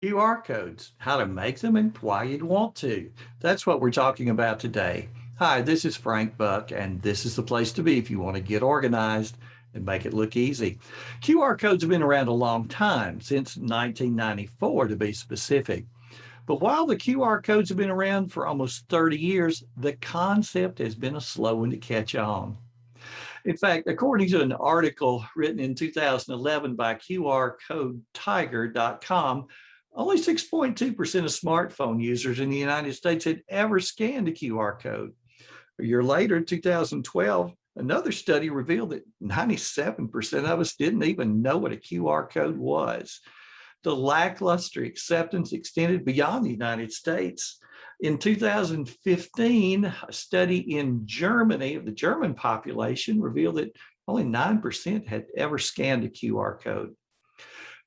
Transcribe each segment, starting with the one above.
QR codes, how to make them and why you'd want to. That's what we're talking about today. Hi, this is Frank Buck, and this is the place to be if you want to get organized and make it look easy. QR codes have been around a long time, since 1994 to be specific. But while the QR codes have been around for almost 30 years, the concept has been a slow one to catch on. In fact, according to an article written in 2011 by QRCodeTiger.com, only 6.2% of smartphone users in the United States had ever scanned a QR code. A year later, in 2012, another study revealed that 97% of us didn't even know what a QR code was. The lackluster acceptance extended beyond the United States. In 2015, a study in Germany of the German population revealed that only 9% had ever scanned a QR code.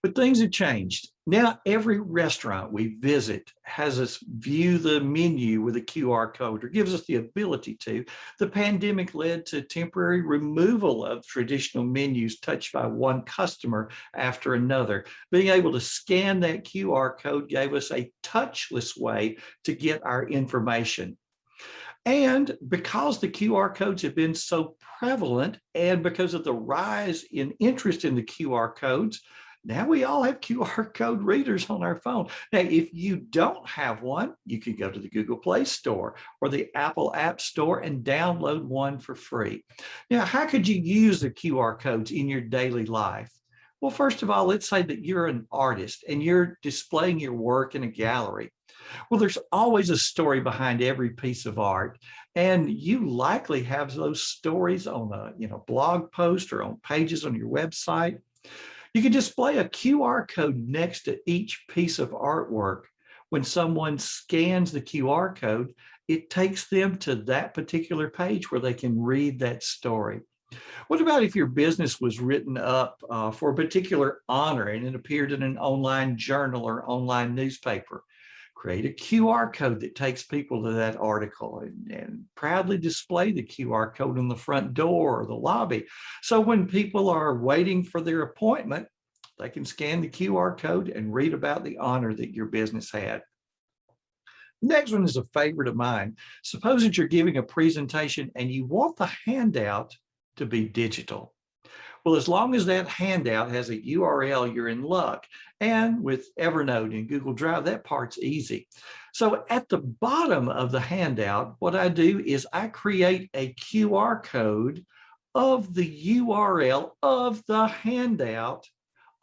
But things have changed. Now, every restaurant we visit has us view the menu with a QR code or gives us the ability to. The pandemic led to temporary removal of traditional menus touched by one customer after another. Being able to scan that QR code gave us a touchless way to get our information. And because the QR codes have been so prevalent and because of the rise in interest in the QR codes, now we all have QR code readers on our phone. Now, if you don't have one, you can go to the Google Play Store or the Apple App Store and download one for free. Now, how could you use the QR codes in your daily life? Well, first of all, let's say that you're an artist and you're displaying your work in a gallery. Well, there's always a story behind every piece of art, and you likely have those stories on a blog post or on pages on your website. You can display a QR code next to each piece of artwork. When someone scans the QR code, it takes them to that particular page where they can read that story. What about if your business was written up for a particular honor and it appeared in an online journal or online newspaper? Create a QR code that takes people to that article and proudly display the QR code on the front door or the lobby. So when people are waiting for their appointment, they can scan the QR code and read about the honor that your business had. Next one is a favorite of mine. Suppose that you're giving a presentation and you want the handout to be digital. Well, as long as that handout has a URL, you're in luck. And with Evernote and Google Drive, that part's easy. So at the bottom of the handout, what I do is I create a QR code of the URL of the handout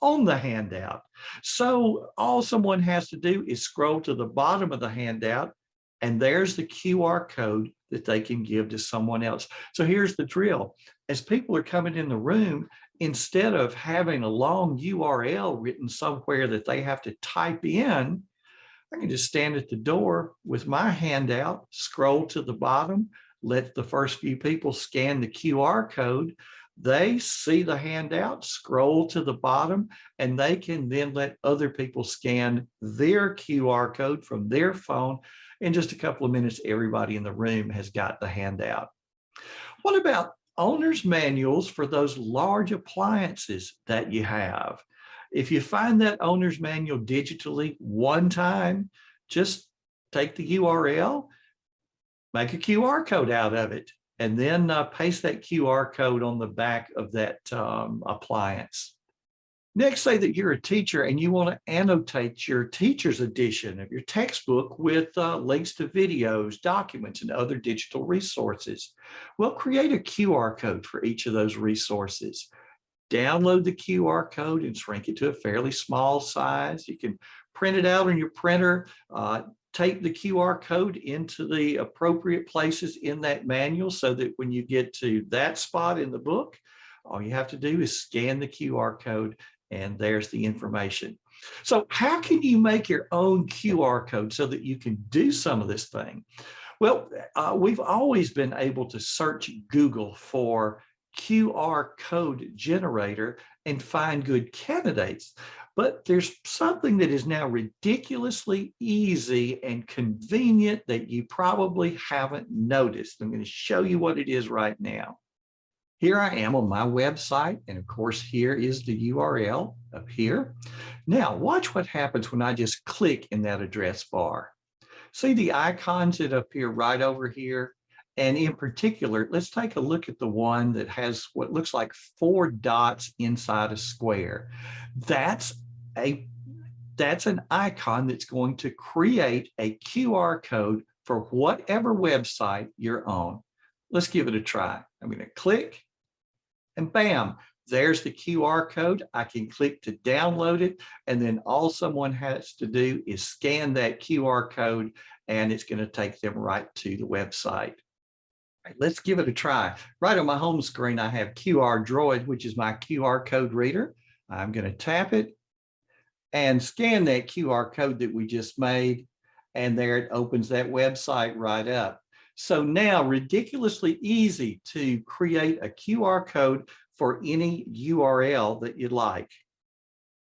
on the handout. So all someone has to do is scroll to the bottom of the handout, and there's the QR code that they can give to someone else. So here's the drill. As people are coming in the room, instead of having a long URL written somewhere that they have to type in, I can just stand at the door with my handout, scroll to the bottom, let the first few people scan the QR code. They see the handout, scroll to the bottom, and they can then let other people scan their QR code from their phone. In just a couple of minutes, everybody in the room has got the handout. What about owner's manuals for those large appliances that you have? If you find that owner's manual digitally one time, just take the URL, make a QR code out of it, and then paste that QR code on the back of that appliance. Next, say that you're a teacher and you want to annotate your teacher's edition of your textbook with links to videos, documents, and other digital resources. Well, create a QR code for each of those resources. Download the QR code and shrink it to a fairly small size. You can print it out on your printer, tape the QR code into the appropriate places in that manual so that when you get to that spot in the book, all you have to do is scan the QR code and there's the information. So how can you make your own QR code so that you can do some of this thing? Well, we've always been able to search Google for QR code generator and find good candidates. But there's something that is now ridiculously easy and convenient that you probably haven't noticed. I'm going to show you what it is right now. Here I am on my website. And of course, here is the URL up here. Now watch what happens when I just click in that address bar. See the icons that appear right over here? And in particular, let's take a look at the one that has what looks like 4 dots inside a square. That's an icon that's going to create a QR code for whatever website you're on. Let's give it a try. I'm going to click and bam, there's the QR code. I can click to download it. And then all someone has to do is scan that QR code and it's going to take them right to the website. All right, let's give it a try. Right on my home screen, I have QR Droid, which is my QR code reader. I'm going to tap it and scan that QR code that we just made. And there it opens that website right up. So now ridiculously easy to create a QR code for any URL that you'd like.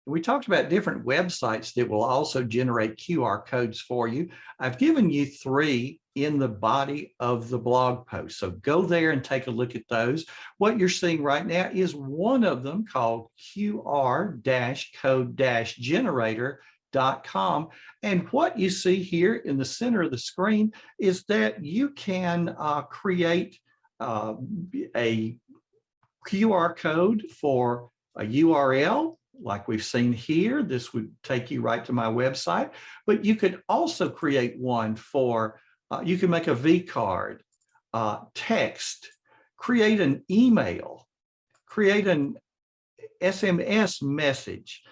We talked about different websites that will also generate QR codes for you. I've given you 3 in the body of the blog post. So go there and take a look at those. What you're seeing right now is one of them called QR-code-generator.com. And what you see here in the center of the screen is that you can create a QR code for a URL like we've seen here. This would take you right to my website, but you could also create one for, you can make a V-card, text, create an email, create an SMS message,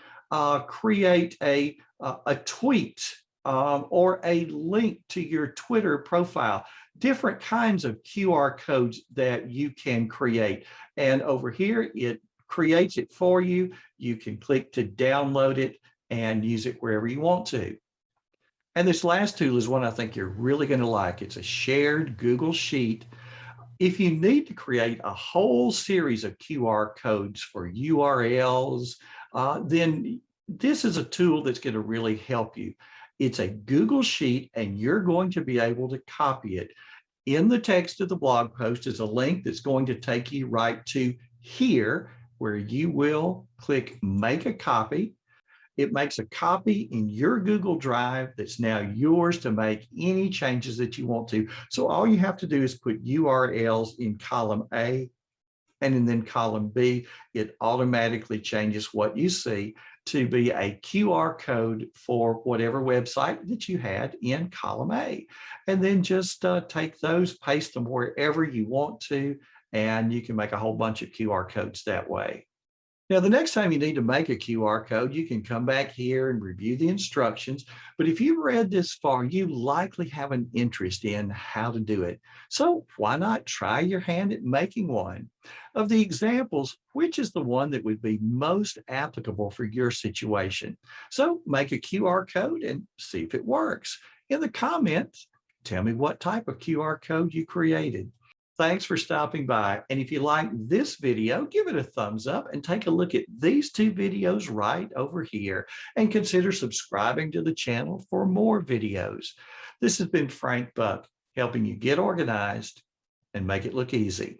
create a tweet or a link to your Twitter profile, different kinds of QR codes that you can create. And over here, it creates it for you. You can click to download it and use it wherever you want to. And this last tool is one I think you're really going to like. It's a shared Google Sheet. If you need to create a whole series of QR codes for URLs, then this is a tool that's going to really help you. It's a Google Sheet and you're going to be able to copy it. In the text of the blog post is a link that's going to take you right to here, where you will click make a copy. It makes a copy in your Google Drive that's now yours to make any changes that you want to. So all you have to do is put URLs in column A, and then column B, it automatically changes what you see to be a QR code for whatever website that you had in column A. And then just take those, paste them wherever you want to, and you can make a whole bunch of QR codes that way. Now, the next time you need to make a QR code, you can come back here and review the instructions. But if you've read this far, you likely have an interest in how to do it. So why not try your hand at making one? Of the examples, which is the one that would be most applicable for your situation? So make a QR code and see if it works. In the comments, tell me what type of QR code you created. Thanks for stopping by. And if you like this video, give it a thumbs up and take a look at these 2 videos right over here. And consider subscribing to the channel for more videos. This has been Frank Buck, helping you get organized and make it look easy.